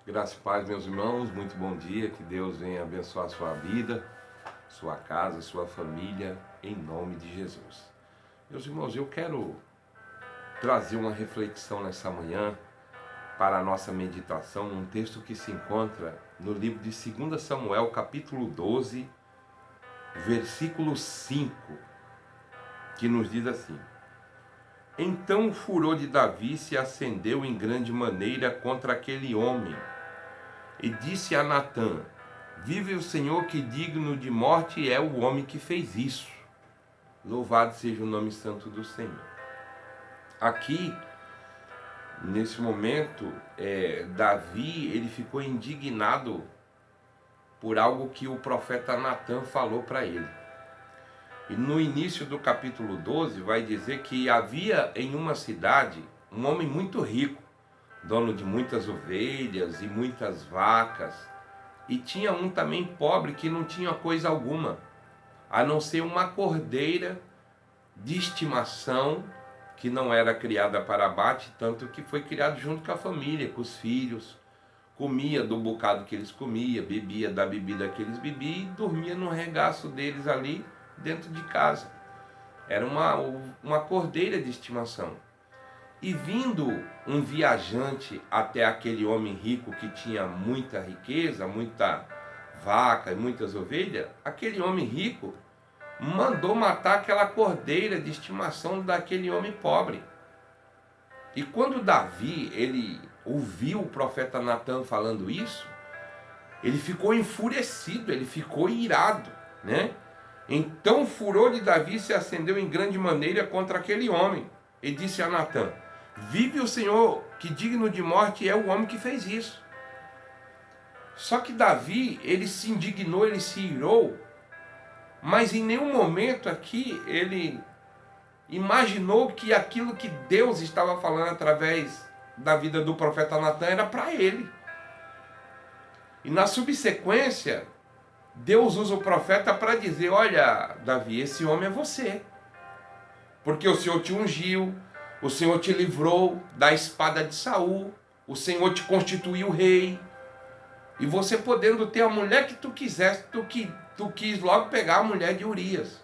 Graça e paz, meus irmãos, muito bom dia, que Deus venha abençoar a sua vida, sua casa, sua família, em nome de Jesus. Meus irmãos, eu quero trazer uma reflexão nessa manhã para a nossa meditação, um texto que se encontra no livro de 2 Samuel, capítulo 12, versículo 5, que nos diz assim: Então o furor de Davi se acendeu em grande maneira contra aquele homem, e disse a Natã: Vive o Senhor, que digno de morte é o homem que fez isso. Louvado seja o nome santo do Senhor. Aqui, nesse momento, Davi, ele ficou indignado por algo que o profeta Natã falou para ele. E no início do capítulo 12 vai dizer que havia em uma cidade um homem muito rico, dono de muitas ovelhas e muitas vacas, e tinha um também pobre que não tinha coisa alguma, a não ser uma cordeira de estimação que não era criada para abate, tanto que foi criado junto com a família, com os filhos, comia do bocado que eles comiam, bebia da bebida que eles bebiam e dormia no regaço deles ali dentro de casa. Era uma cordeira de estimação. E vindo um viajante até aquele homem rico que tinha muita riqueza, muita vaca e muitas ovelhas, aquele homem rico mandou matar aquela cordeira de estimação daquele homem pobre. E quando Davi, ele ouviu o profeta Natã falando isso, ele ficou enfurecido, ele ficou irado, né? Então o furor de Davi se acendeu em grande maneira contra aquele homem, e disse a Natã: Vive o Senhor, que digno de morte é o homem que fez isso. Só que Davi, ele se indignou, ele se irou, mas em nenhum momento aqui ele imaginou que aquilo que Deus estava falando através da vida do profeta Natã era para ele. E na subsequência, Deus usa o profeta para dizer: Olha, Davi, esse homem é você, porque o Senhor te ungiu, o Senhor te livrou da espada de Saul, o Senhor te constituiu rei, e você podendo ter a mulher que tu quisesse, tu quis logo pegar a mulher de Urias.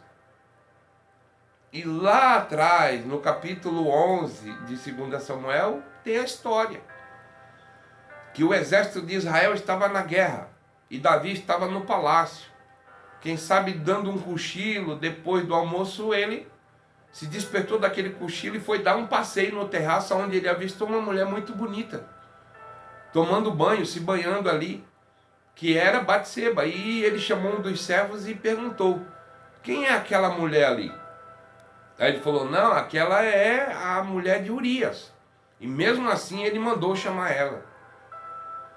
E lá atrás, no capítulo 11 de 2 Samuel, tem a história que o exército de Israel estava na guerra e Davi estava no palácio. Quem sabe dando um cochilo, depois do almoço ele se despertou daquele cochilo e foi dar um passeio no terraço, onde ele avistou uma mulher muito bonita, tomando banho, se banhando ali, que era Batseba. E ele chamou um dos servos e perguntou: Quem é aquela mulher ali? Aí ele falou: Não, aquela é a mulher de Urias. E mesmo assim ele mandou chamar ela.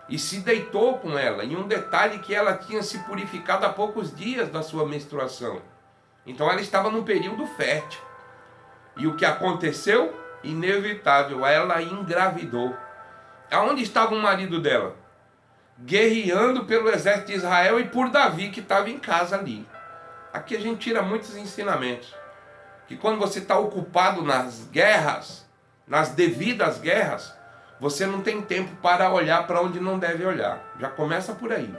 E se deitou com ela. E um detalhe, que ela tinha se purificado há poucos dias da sua menstruação. Então ela estava num período fértil. E o que aconteceu? Inevitável, ela engravidou. Aonde estava o marido dela? Guerreando pelo exército de Israel e por Davi, que estava em casa ali. Aqui a gente tira muitos ensinamentos. Que quando você está ocupado nas guerras, nas devidas guerras, você não tem tempo para olhar para onde não deve olhar. Já começa por aí.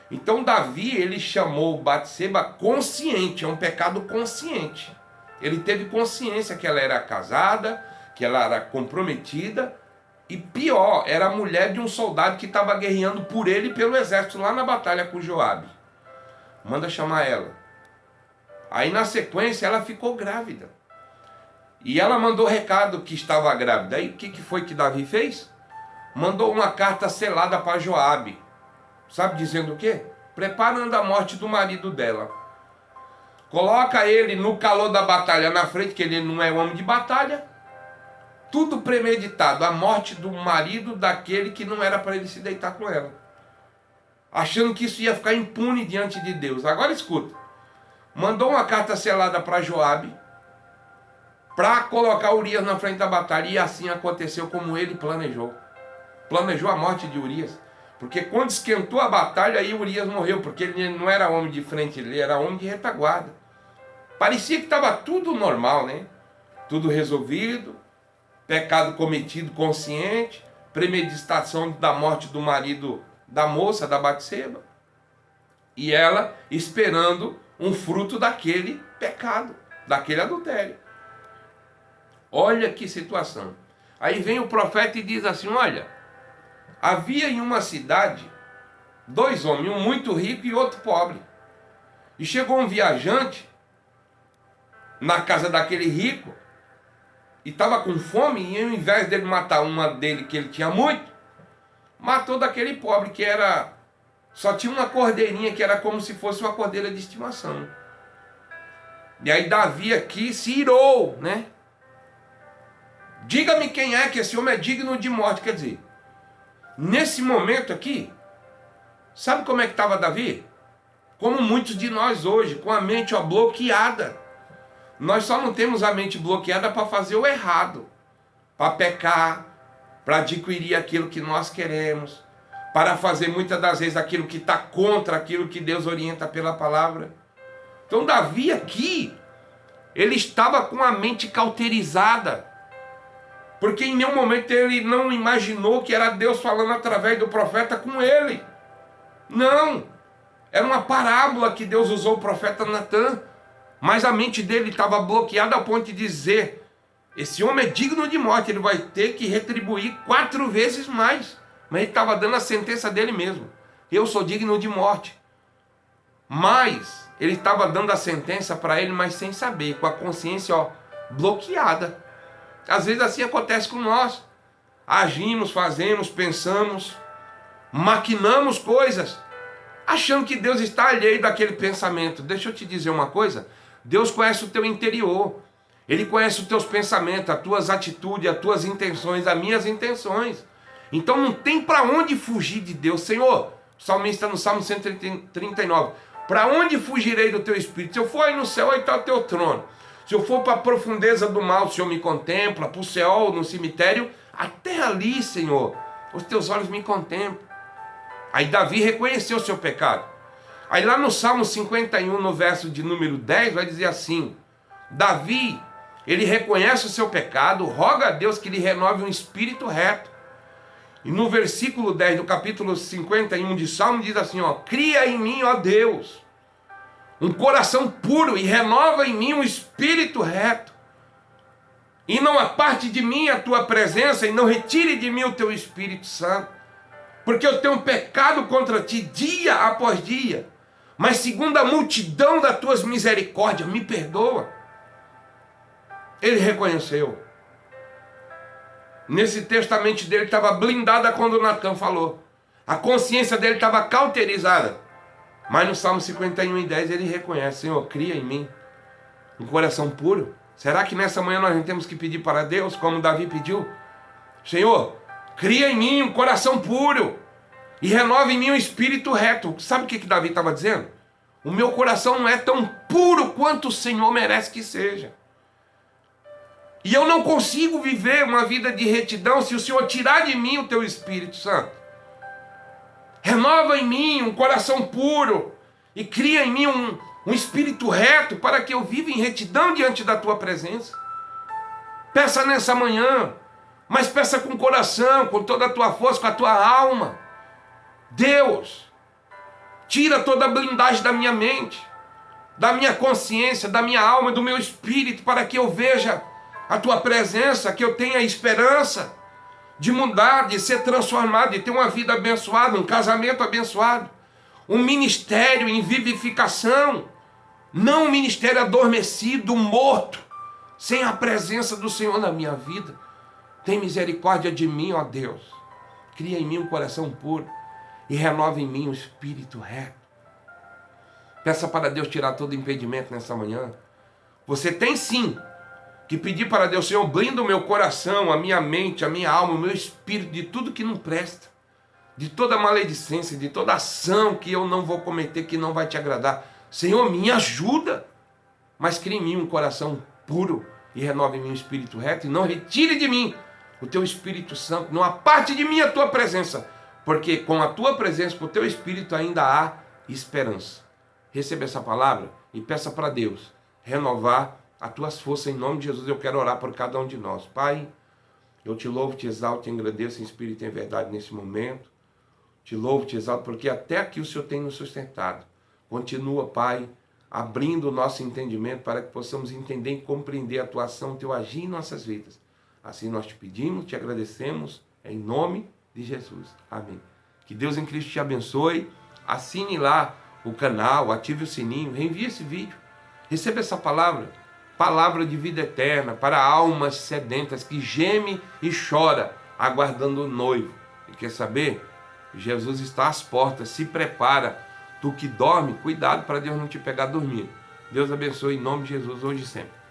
Então Davi, ele chamou Batseba consciente, é um pecado consciente. Ele teve consciência que ela era casada, que ela era comprometida, e pior, era a mulher de um soldado que estava guerreando por ele e pelo exército lá na batalha com Joabe. Manda chamar ela. Aí na sequência ela ficou grávida. E ela mandou recado que estava grávida. Aí o que foi que Davi fez? Mandou uma carta selada para Joabe. Sabe dizendo o quê? Preparando a morte do marido dela. Coloca ele no calor da batalha na frente, que ele não é homem de batalha. Tudo premeditado, a morte do marido daquele que não era para ele se deitar com ela. Achando que isso ia ficar impune diante de Deus. Agora escuta. Mandou uma carta selada para Joabe, para colocar Urias na frente da batalha. E assim aconteceu como ele planejou. Planejou a morte de Urias. Porque quando esquentou a batalha, aí Urias morreu. Porque ele não era homem de frente, ele era homem de retaguarda. Parecia que estava tudo normal, né? Tudo resolvido, pecado cometido consciente, premeditação da morte do marido da moça, da Batseba, e ela esperando um fruto daquele pecado, daquele adultério. Olha que situação. Aí vem o profeta e diz assim, olha, havia em uma cidade 2 homens, um muito rico e outro pobre. E chegou um viajante na casa daquele rico e estava com fome, e ao invés dele matar uma dele que ele tinha muito, matou daquele pobre que só tinha uma cordeirinha que era como se fosse uma cordeira de estimação. E aí Davi aqui se irou, né? Diga-me quem é que esse homem é digno de morte. Quer dizer, nesse momento aqui, sabe como é que estava Davi? Como muitos de nós hoje, com a mente bloqueada. Nós só não temos a mente bloqueada para fazer o errado, para pecar, para adquirir aquilo que nós queremos, para fazer muitas das vezes aquilo que está contra aquilo que Deus orienta pela palavra. Então Davi aqui, ele estava com a mente cauterizada, porque em nenhum momento ele não imaginou que era Deus falando através do profeta com ele. Não, era uma parábola que Deus usou o profeta Natan, mas a mente dele estava bloqueada ao ponto de dizer, esse homem é digno de morte, ele vai ter que retribuir 4 vezes mais. Mas ele estava dando a sentença dele mesmo, eu sou digno de morte. Mas ele estava dando a sentença para ele, mas sem saber, com a consciência bloqueada. Às vezes assim acontece com nós. Agimos, fazemos, pensamos, maquinamos coisas, achando que Deus está alheio daquele pensamento. Deixa eu te dizer uma coisa, Deus conhece o teu interior, Ele conhece os teus pensamentos, as tuas atitudes, as tuas intenções, as minhas intenções. Então não tem para onde fugir de Deus. Senhor, o salmista no Salmo 139, para onde fugirei do teu espírito? Se eu for aí no céu, aí está o teu trono. Se eu for para a profundeza do mal, o Senhor me contempla, para o céu, no cemitério, até ali, Senhor, os teus olhos me contemplam. Aí Davi reconheceu o seu pecado. Aí lá no Salmo 51, no verso de número 10, vai dizer assim, Davi, ele reconhece o seu pecado, roga a Deus que lhe renove um espírito reto. E no versículo 10 do capítulo 51 de Salmo diz assim, cria em mim, ó Deus, um coração puro e renova em mim um espírito reto. E não aparte de mim a tua presença e não retire de mim o teu Espírito Santo. Porque eu tenho pecado contra ti dia após dia. Mas segundo a multidão das tuas misericórdias, me perdoa. Ele reconheceu. Nesse texto a mente dele estava blindada quando Natan falou. A consciência dele estava cauterizada. Mas no Salmo 51:10 ele reconhece, Senhor, cria em mim um coração puro. Será que nessa manhã nós não temos que pedir para Deus, como Davi pediu? Senhor, cria em mim um coração puro e renova em mim um espírito reto. Sabe o que Davi estava dizendo? O meu coração não é tão puro quanto o Senhor merece que seja. E eu não consigo viver uma vida de retidão se o Senhor tirar de mim o teu Espírito Santo. Renova em mim um coração puro e cria em mim um espírito reto para que eu viva em retidão diante da tua presença. Peça nessa manhã, mas peça com o coração, com toda a tua força, com a tua alma. Deus, tira toda a blindagem da minha mente, da minha consciência, da minha alma, do meu espírito, para que eu veja a tua presença, que eu tenha esperança de mudar, de ser transformado, de ter uma vida abençoada, um casamento abençoado, um ministério em vivificação, não um ministério adormecido, morto, sem a presença do Senhor na minha vida. Tem misericórdia de mim, ó Deus. Cria em mim um coração puro e renova em mim um espírito reto. Peça para Deus tirar todo impedimento nessa manhã. Você tem sim que pedir para Deus, Senhor, blinda o meu coração, a minha mente, a minha alma, o meu espírito, de tudo que não presta, de toda maledicência, de toda ação que eu não vou cometer, que não vai te agradar. Senhor, me ajuda, mas crie em mim um coração puro e renove em mim um espírito reto, e não retire de mim o teu Espírito Santo, não aparte de mim a tua presença, porque com a tua presença, com o teu Espírito ainda há esperança. Receba essa palavra e peça para Deus renovar as tuas forças em nome de Jesus. Eu quero orar por cada um de nós. Pai, Eu te louvo, te exalto, te agradeço em espírito e em verdade nesse momento. Te louvo, te exalto, porque até aqui o Senhor tem nos sustentado. Continua, Pai, abrindo o nosso entendimento para que possamos entender e compreender a tua ação, o teu agir em nossas vidas. Assim nós te pedimos, te agradecemos, em nome de Jesus. Amém. Que Deus em Cristo te abençoe. Assine lá o canal, ative o sininho, reenvie esse vídeo. Receba essa palavra, palavra de vida eterna para almas sedentas que geme e chora aguardando o noivo. E quer saber? Jesus está às portas, se prepara. Tu que dorme, cuidado para Deus não te pegar dormindo. Deus abençoe em nome de Jesus hoje e sempre.